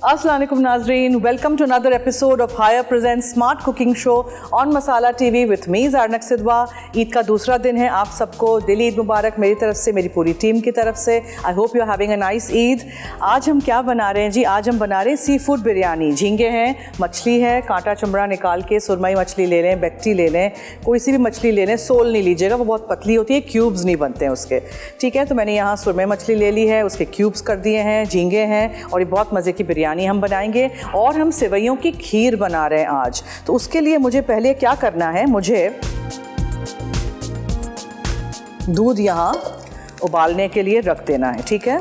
अस्सलाम वालेकुम नाज़रीन, welcome to another episode of Haier present smart cooking show on Masala TV with me Zarnak Sidhwa. Eid का दूसरा दिन है, आप सबको दिल ईद मुबारक मेरी तरफ से, मेरी पूरी टीम की तरफ से। I hope you are having a nice Eid. आज हम क्या बना रहे हैं जी? आज हम बना रहे हैं सी फूड बिरयानी। झींगे हैं, मछली है, कांटा चमड़ा निकाल के सुरमई मछली ले लें, बेक्टी ले लें, कोई सी भी मछली ले लें, सोल नहीं लीजिएगा, वो बहुत पतली होती है, क्यूब्स नहीं बनते हैं उसके। ठीक है, तो मैंने यहाँ सुरमई मछली ले ली है, उसके क्यूब्स कर दिए हैं, झींगे हैं, और ये बहुत मज़े की बिरयानी हम बनाएंगे। और हम सेवइयों की खीर बना रहे हैं आज। तो उसके लिए मुझे पहले क्या करना है, मुझे दूध यहाँ उबालने के लिए रख देना है। ठीक है,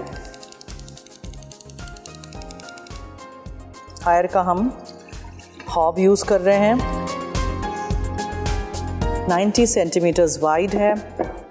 हायर का हम हॉब यूज़ कर रहे हैं, 90 सेंटीमीटर्स वाइड है,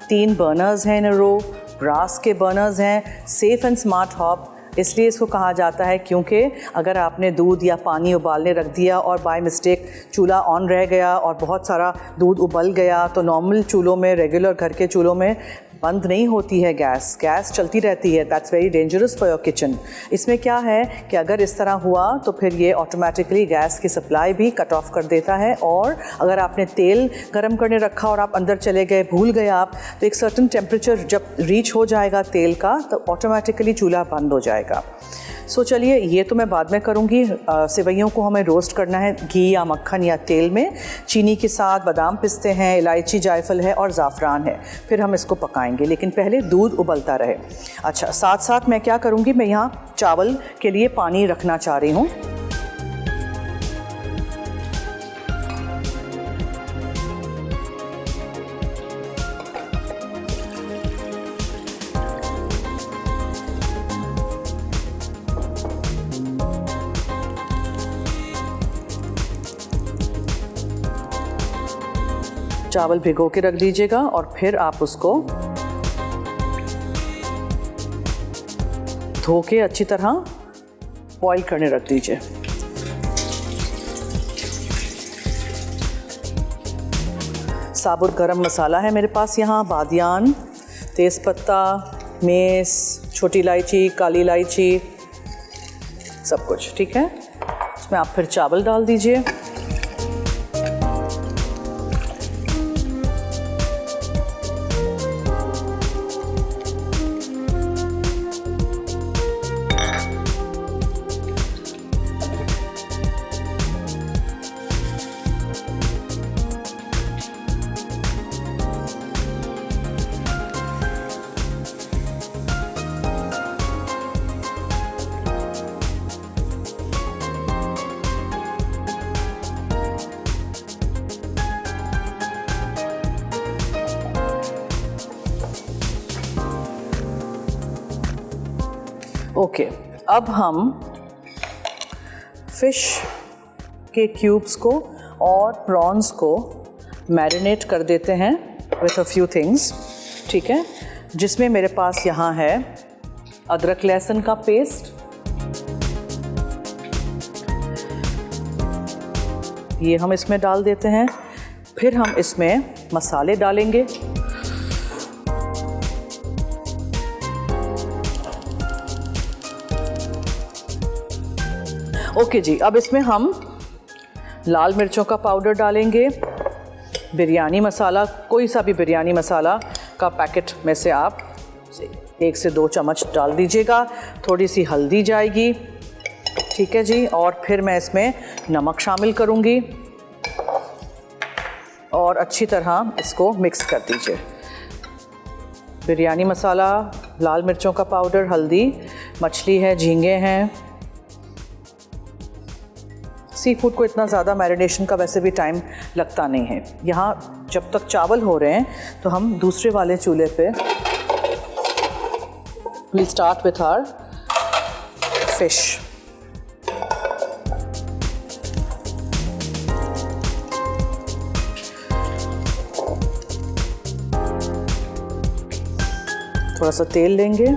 3 बर्नर्स हैं इन अ रो, ब्रास के बर्नर्स हैं, सेफ एंड स्मार्ट हॉब। इसलिए इसको कहा जाता है क्योंकि अगर आपने दूध या पानी उबालने रख दिया और बाय मिस्टेक चूल्हा ऑन रह गया और बहुत सारा दूध उबल गया, तो नॉर्मल चूल्हों में, रेगुलर घर के चूल्हों में बंद नहीं होती है गैस चलती रहती है। That's very dangerous for your kitchen. इसमें क्या है कि अगर इस तरह हुआ तो फिर ये ऑटोमेटिकली गैस की सप्लाई भी कट ऑफ कर देता है। और अगर आपने तेल गर्म करने रखा और आप अंदर चले गए, भूल गए आप, तो एक सर्टन टेम्परेचर जब रीच हो जाएगा तेल का, तो ऑटोमेटिकली चूल्हा बंद हो जाएगा। सो चलिए, ये तो मैं बाद में करूँगी। सेवइयों को हमें रोस्ट करना है घी या मक्खन या तेल में, चीनी के साथ। बादाम पिस्ते हैं, इलायची, जायफल है और ज़ाफ़रान है। फिर हम इसको पकाएंगे, लेकिन पहले दूध उबलता रहे। अच्छा, साथ साथ मैं क्या करूँगी, मैं यहाँ चावल के लिए पानी रखना चाह रही हूँ। चावल भिगो के रख दीजिएगा और फिर आप उसको धो के अच्छी तरह बॉईल करने रख दीजिए। साबुत गरम मसाला है मेरे पास यहाँ, बादियान, तेज़पत्ता, मेस, छोटी इलायची, काली इलायची, सब कुछ। ठीक है, इसमें आप फिर चावल डाल दीजिए। ओके, अब हम फ़िश के क्यूब्स को और प्रॉन्स को मैरिनेट कर देते हैं विथ अ फ्यू थिंग्स। ठीक है, जिसमें मेरे पास यहाँ है अदरक लहसुन का पेस्ट, ये हम इसमें डाल देते हैं। फिर हम इसमें मसाले डालेंगे। ओके जी, अब इसमें हम लाल मिर्चों का पाउडर डालेंगे, बिरयानी मसाला, कोई सा भी बिरयानी मसाला का पैकेट में से आप 1 से 2 चम्मच डाल दीजिएगा। थोड़ी सी हल्दी जाएगी। ठीक है जी, और फिर मैं इसमें नमक शामिल करूँगी और अच्छी तरह इसको मिक्स कर दीजिए। बिरयानी मसाला, लाल मिर्चों का पाउडर, हल्दी, मछली है, झींगे हैं। सी फूड को इतना ज़्यादा मैरिनेशन का वैसे भी टाइम लगता नहीं है। यहाँ जब तक चावल हो रहे हैं तो हम दूसरे वाले चूल्हे पे we'll start with our fish। थोड़ा सा तेल लेंगे,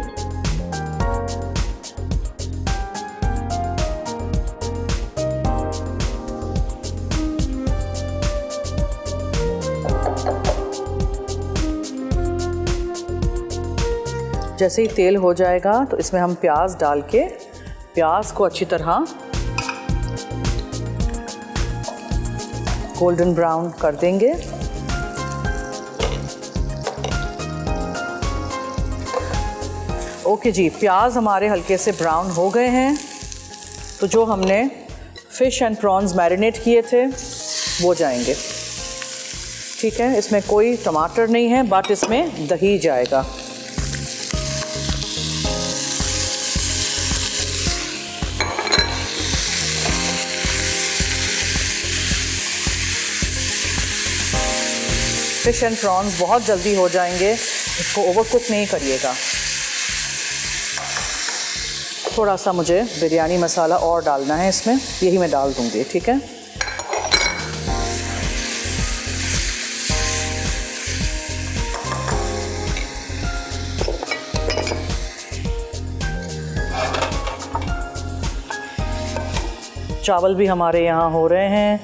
जैसे ही तेल हो जाएगा तो इसमें हम प्याज डाल के प्याज को अच्छी तरह गोल्डन ब्राउन कर देंगे। ओके जी, प्याज हमारे हल्के से ब्राउन हो गए हैं। तो जो हमने फ़िश एंड प्रॉन्स मैरिनेट किए थे वो जाएंगे। ठीक है, इसमें कोई टमाटर नहीं है, बट इसमें दही जाएगा। फ़िश एंड प्रॉन्स बहुत जल्दी हो जाएंगे, इसको ओवरकुक नहीं करिएगा। थोड़ा सा मुझे बिरयानी मसाला और डालना है इसमें, यही मैं डाल दूँगी। ठीक है, चावल भी हमारे यहाँ हो रहे हैं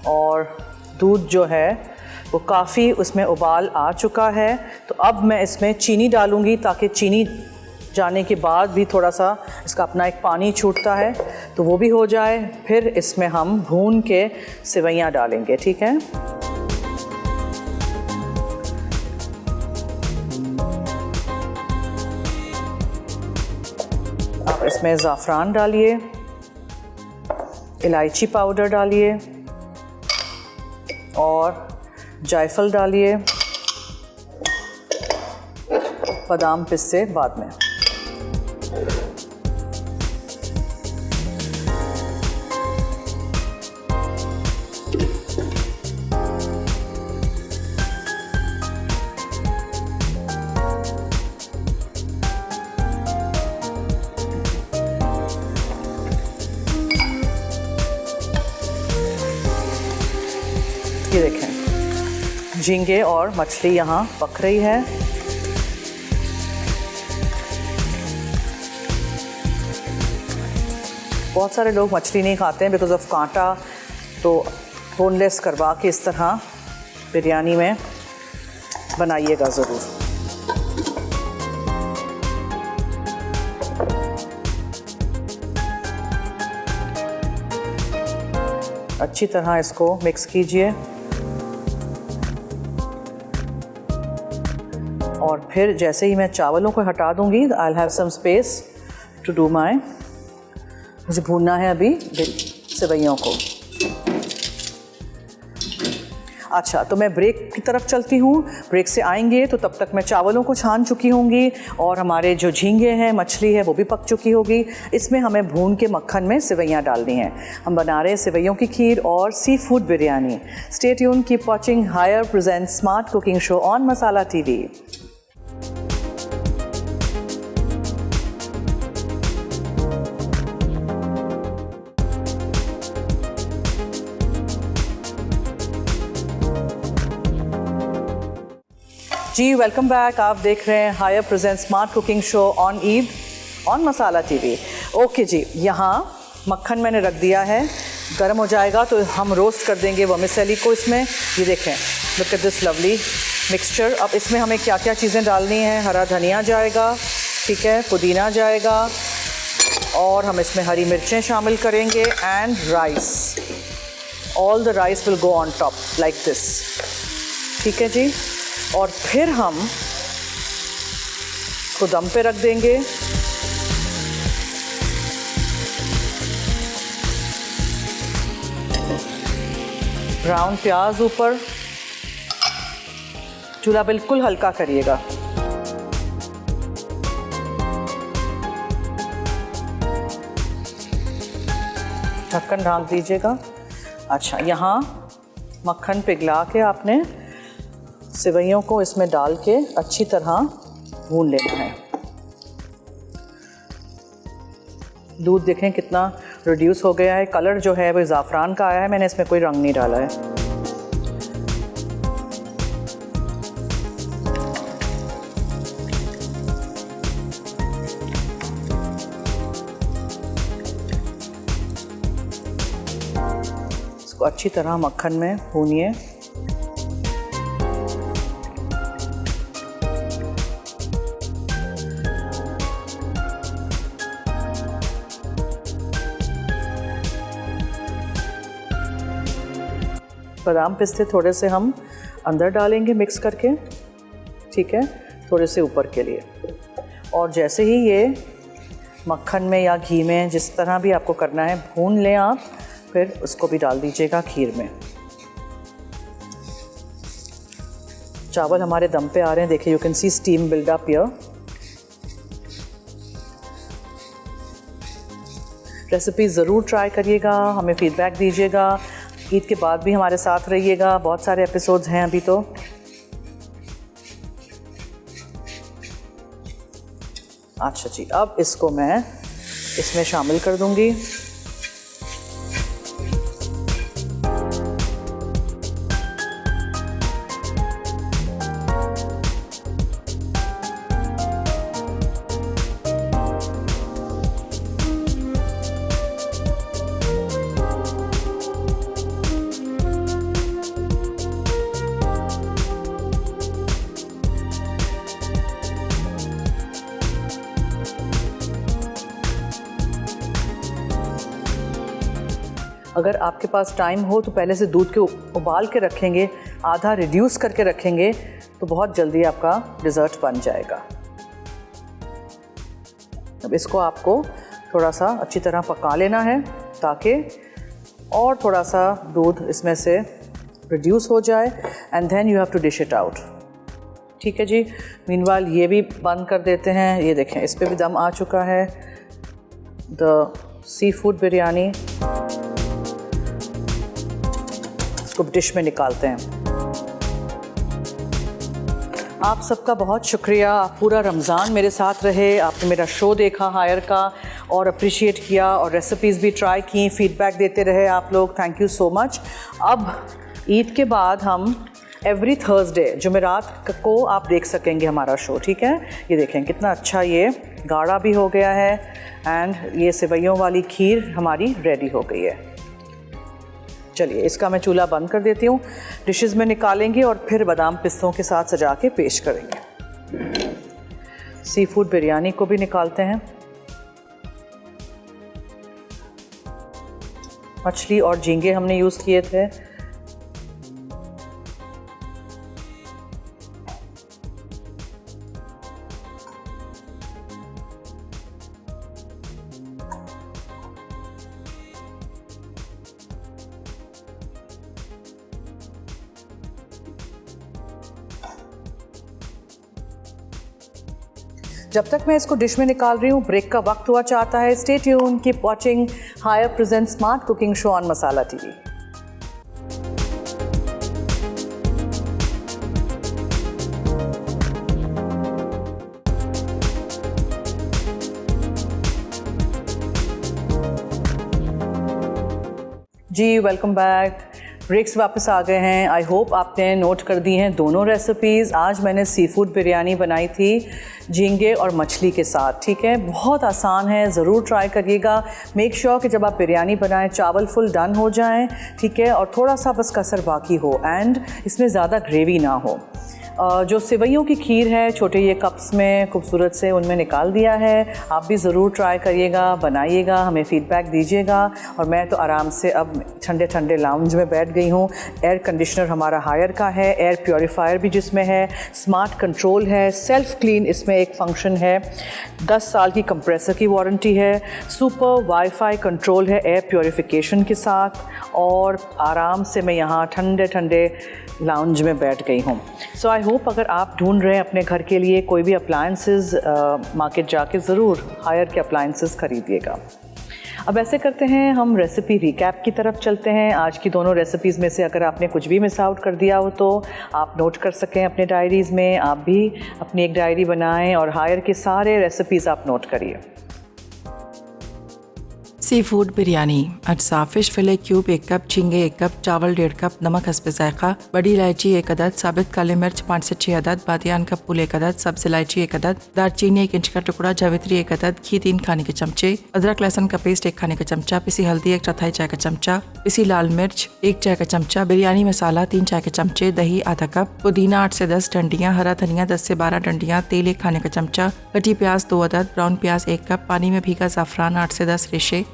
और दूध जो है वो काफ़ी उसमें उबाल आ चुका है। तो अब मैं इसमें चीनी डालूँगी, ताकि चीनी जाने के बाद भी थोड़ा सा इसका अपना एक पानी छूटता है, तो वो भी हो जाए। फिर इसमें हम भून के सेवइयाँ डालेंगे। ठीक है, अब इसमें ज़ाफ़रान डालिए, इलायची पाउडर डालिए और जायफल डालिए, बादाम पिस्ते बाद में। ये देखें, झींगे और मछली यहाँ पक रही है। बहुत सारे लोग मछली नहीं खाते हैं बिकॉज ऑफ कांटा, तो बोनलेस करवा के इस तरह बिरयानी में बनाइएगा ज़रूर। अच्छी तरह इसको मिक्स कीजिए और फिर जैसे ही मैं चावलों को हटा दूंगी, I will have some space to do my, मुझे भूनना है अभी सेवइयों को। अच्छा, तो मैं ब्रेक की तरफ चलती हूँ। ब्रेक से आएंगे तो तब तक मैं चावलों को छान चुकी होंगी और हमारे जो झींगे हैं, मछली है, वो भी पक चुकी होगी। इसमें हमें भून के मक्खन में सेवइयाँ डालनी हैं। हम बना रहे हैं सेवइयों की खीर और seafood biryani. Stay tune, keep watching Haier present smart cooking show on Masala TV. जी, वेलकम बैक। आप देख रहे हैं Haier present smart cooking show on Eid on Masala TV. Okay जी, यहाँ मक्खन मैंने रख दिया है, गर्म हो जाएगा तो हम रोस्ट कर देंगे वर्मिसेली को इसमें। ये देखें, look at this lovely mixture. अब इसमें हमें क्या क्या चीज़ें डालनी हैं। हरा धनिया जाएगा, ठीक है, पुदीना जाएगा और हम इसमें हरी मिर्चें शामिल करेंगे and rice. All the rice will go on top like this. ठीक है जी, और फिर हम इसको दम पे रख देंगे। ब्राउन प्याज ऊपर, चूल्हा बिल्कुल हल्का करिएगा। ढक्कन ढाँक दीजिएगा। अच्छा, यहाँ मक्खन पिघला के आपने सेवइयों को इसमें डाल के अच्छी तरह भून लेना है। दूध देखें कितना रिड्यूस हो गया है। कलर जो है वो ज़ाफ़रान का आया है, मैंने इसमें कोई रंग नहीं डाला है। इसको अच्छी तरह मक्खन में भूनिए। बादाम पिस्ते थोड़े से हम अंदर डालेंगे मिक्स करके, ठीक है, थोड़े से ऊपर के लिए। और जैसे ही ये मक्खन में या घी में, जिस तरह भी आपको करना है, भून लें आप, फिर उसको भी डाल दीजिएगा खीर में। चावल हमारे दम पे आ रहे हैं, देखिए, you can see steam build up here. Recipe ज़रूर ट्राई करिएगा, हमें फीडबैक दीजिएगा। ईद के बाद भी हमारे साथ रहिएगा, बहुत सारे एपिसोड्स हैं अभी तो। अच्छा जी, अब इसको मैं इसमें शामिल कर दूंगी। अगर आपके पास टाइम हो तो पहले से दूध के उबाल के रखेंगे, आधा रिड्यूस करके रखेंगे, तो बहुत जल्दी आपका डिज़र्ट बन जाएगा। अब इसको आपको थोड़ा सा अच्छी तरह पका लेना है ताकि और थोड़ा सा दूध इसमें से रिड्यूस हो जाए, and then you have to dish it out. ठीक है जी, मीनवाइल ये भी बंद कर देते हैं। ये देखें, इस पे भी दम आ चुका है। द सी फूड बिरयानी, इसको डिश में निकालते हैं। आप सबका बहुत शुक्रिया, आप पूरा रमज़ान मेरे साथ रहे, आपने मेरा शो देखा हायर का और अप्रिशिएट किया, और रेसिपीज़ भी ट्राई की, फीडबैक देते रहे आप लोग, थैंक यू सो मच। अब ईद के बाद हम एवरी थर्सडे जुमेरात को आप देख सकेंगे हमारा शो, ठीक है। ये देखें कितना अच्छा ये गाढ़ा भी हो गया है, एंड ये सेवइयों वाली खीर हमारी रेडी हो गई है। चलिए, इसका मैं चूल्हा बंद कर देती हूँ। डिशेस में निकालेंगे और फिर बादाम पिस्तों के साथ सजा के पेश करेंगे। सी फूड बिरयानी को भी निकालते हैं। मछली और झींगे हमने यूज़ किए थे। जब तक मैं इसको डिश में निकाल रही हूँ, ब्रेक का वक्त हुआ चाहता है। Stay tune, keep watching Haier present smart cooking show on Masala TV. जी, वेलकम बैक। ब्रेक से वापस आ गए हैं। आई होप आपने नोट कर दी हैं दोनों रेसिपीज़। आज मैंने सी फूड बिरयानी बनाई थी झींगे और मछली के साथ, ठीक है। बहुत आसान है, ज़रूर ट्राई करिएगा। मेक श्योर कि जब आप बिरयानी बनाएं चावल फुल डन हो जाएं, ठीक है, और थोड़ा सा बस कसर बाकी हो, एंड इसमें ज़्यादा ग्रेवी ना हो। जो सेवइयों की खीर है, छोटे ये कप्स में खूबसूरत से उनमें निकाल दिया है। आप भी ज़रूर ट्राई करिएगा, बनाइएगा, हमें फ़ीडबैक दीजिएगा। और मैं तो आराम से अब ठंडे ठंडे लाउंज में बैठ गई हूँ। एयर कंडीशनर हमारा हायर का है, एयर प्योरीफायर भी जिसमें है, स्मार्ट कंट्रोल है, सेल्फ़ क्लीन इसमें एक फंक्शन है, 10 साल की कंप्रेसर की वारंटी है, सुपर वाईफाई कंट्रोल है एयर प्योरीफिकेशन के साथ, और आराम से मैं यहाँ ठंडे ठंडे लाउंज में बैठ गई हूँ। सो आई होप अगर आप ढूंढ रहे हैं अपने घर के लिए कोई भी अप्लायंसेस, मार्केट जाके ज़रूर हायर के अप्लायंसेस खरीदिएगा। अब ऐसे करते हैं, हम रेसिपी रिकैप की तरफ चलते हैं। आज की दोनों रेसिपीज़ में से अगर आपने कुछ भी मिस आउट कर दिया हो तो आप नोट कर सकें अपने डायरीज़ में। आप भी अपनी एक डायरी बनाएं और हायर के सारे रेसिपीज़ आप नोट करिए। सी फूड बिरयानी, अज्जा फिश फिले क्यूब 1 कप, झींगे 1 कप, चावल 1.5 कप, नमक हस्बे जायका, बड़ी इलायची 1 अदद, साबित काले मिर्च 5 से 6 अदद, बादियान का फूल 1 अदद, सब्ज़ इलायची 1 अदद, दालचीनी 1 इंच का टुकड़ा, जावित्री 1 अदद, घी 3 खाने के चमचे, अदरक लहसुन का पेस्ट 1 खाने का चमचा, पिसी हल्दी 1/4 चाय का चमचा, पिसी लाल मिर्च 1 चाय का चमचा, बिरयानी मसाला 3 चाय के चमचे, दही आधा कप, पुदीना 8 से 10 डंडियाँ, हरा धनिया 10 से 12 डंडियाँ, तेल 1 खाने का चमचा, कटी प्याज 2 अदद, ब्राउन प्याज 1 कप, पानी में भीगा ज़ाफ़रान 8 से 10 रेशे।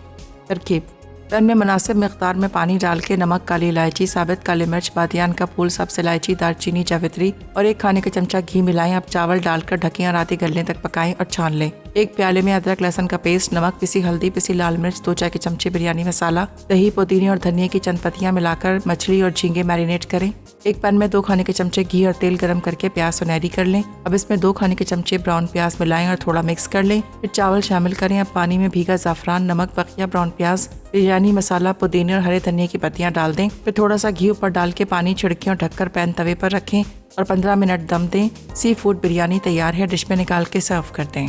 तरकीब: पैन में मुनासिब मिक़दार में पानी डाल के नमक, काली इलायची, साबित काली मिर्च, बादियान का फूल, सब्ज़ इलायची, दालचीनी, जावित्री और 1 खाने का चमचा घी मिलाएं। अब चावल डालकर ढकें और आधी गलने तक पकाएं और छान लें। 1 प्याले में अदरक लहसुन का पेस्ट, नमक, पिसी हल्दी, पिसी लाल मिर्च, 2 चाय के चमचे बिरयानी मसाला, दही, पुदीने और धनिया की चंद पत्तियां मिलाकर मछली और झींगे मैरिनेट करें। 1 पैन में 2 खाने के चमचे घी और तेल गरम करके प्याज सुनहरी कर लें। अब इसमें 2 खाने के चमचे ब्राउन प्याज मिलाएं और थोड़ा मिक्स कर लें। फिर चावल शामिल करें। अब पानी में भीगा ज़ाफ़रान, नमक, बकिया ब्राउन प्याज, बिरयानी मसाला, पुदीने और हरे धनिया की पत्तियां डाल दें। फिर थोड़ा सा घी ऊपर डाल के पानी छिड़कें और ढककर पैन तवे पर रखें और 15 मिनट दम दें। सी फूड बिरयानी तैयार है। डिश में निकाल के सर्व कर दें।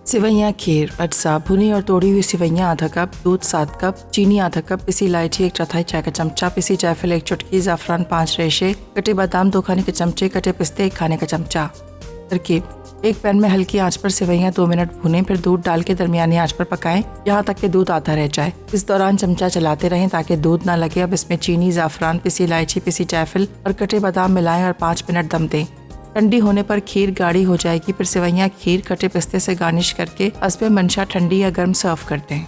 सिवैयाँ खीर अज्जा, भुनी और तोड़ी हुई सिवैयाँ आधा कप, दूध 7 कप, चीनी आधा कप, पिसी इलायची 1/4 चाय का चमचा, पिसी जायफल 1 चुटकी, ज़ाफ़रान 5 रेशे, कटे बादाम 2 खाने के चमचे, कटे पिस्ते 1 खाने का चमचा। तरकीब: 1 पैन में हल्की आंच पर सिवैयाँ 2 मिनट भुनें, फिर दूध डाल के दरमियानी आंच पर पकाएं यहाँ तक कि दूध आधा रह जाए। इस दौरान चमचा चलाते रहें ताकि दूध ना लगे। अब इसमें चीनी, ज़ाफ़रान, पिसी इलायची, पिसी जायफल और कटे बादाम मिलाएं और 5 मिनट दम दें। ठंडी होने पर खीर गाढ़ी हो जाएगी। फिर सिवैयाँ खीर कटे पिस्ते से गार्निश करके हस्बे मंशा ठंडी या गर्म सर्व कर दें।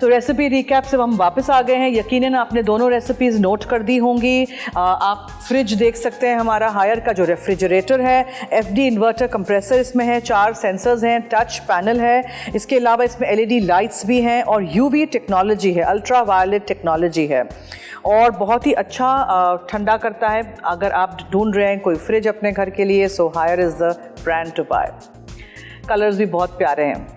तो रेसिपी रिकैप से हम वापस आ गए हैं। यकीनन आपने दोनों रेसिपीज़ नोट कर दी होंगी। आप फ्रिज देख सकते हैं, हमारा हायर का जो रेफ्रिजरेटर है, FD इन्वर्टर कंप्रेसर इसमें है, 4 सेंसर्स हैं, टच पैनल है, इसके अलावा इसमें LED लाइट्स भी हैं और UV टेक्नोलॉजी है, अल्ट्रा वायलेट टेक्नोलॉजी है और बहुत ही अच्छा ठंडा करता है। अगर आप ढूंढ रहे हैं कोई फ्रिज अपने घर के लिए, so Haier is the brand to buy. Colours भी बहुत प्यारे हैं।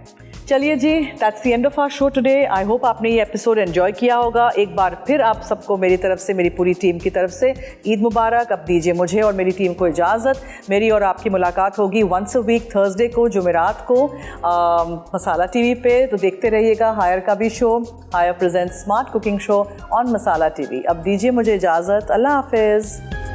चलिए जी, that's the end of our show today. I hope आपने ये एपिसोड एंजॉय किया होगा। एक बार फिर आप सबको मेरी तरफ से, मेरी पूरी टीम की तरफ से ईद मुबारक। अब दीजिए मुझे और मेरी टीम को इजाज़त। मेरी और आपकी मुलाकात होगी वंस अ वीक थर्सडे को, जुमेरात को मसाला TV पे। तो देखते रहिएगा हायर का भी show, Haier presents smart cooking show on Masala TV। अब दीजिए मुझे इजाज़त। अल्लाह हाफिज़।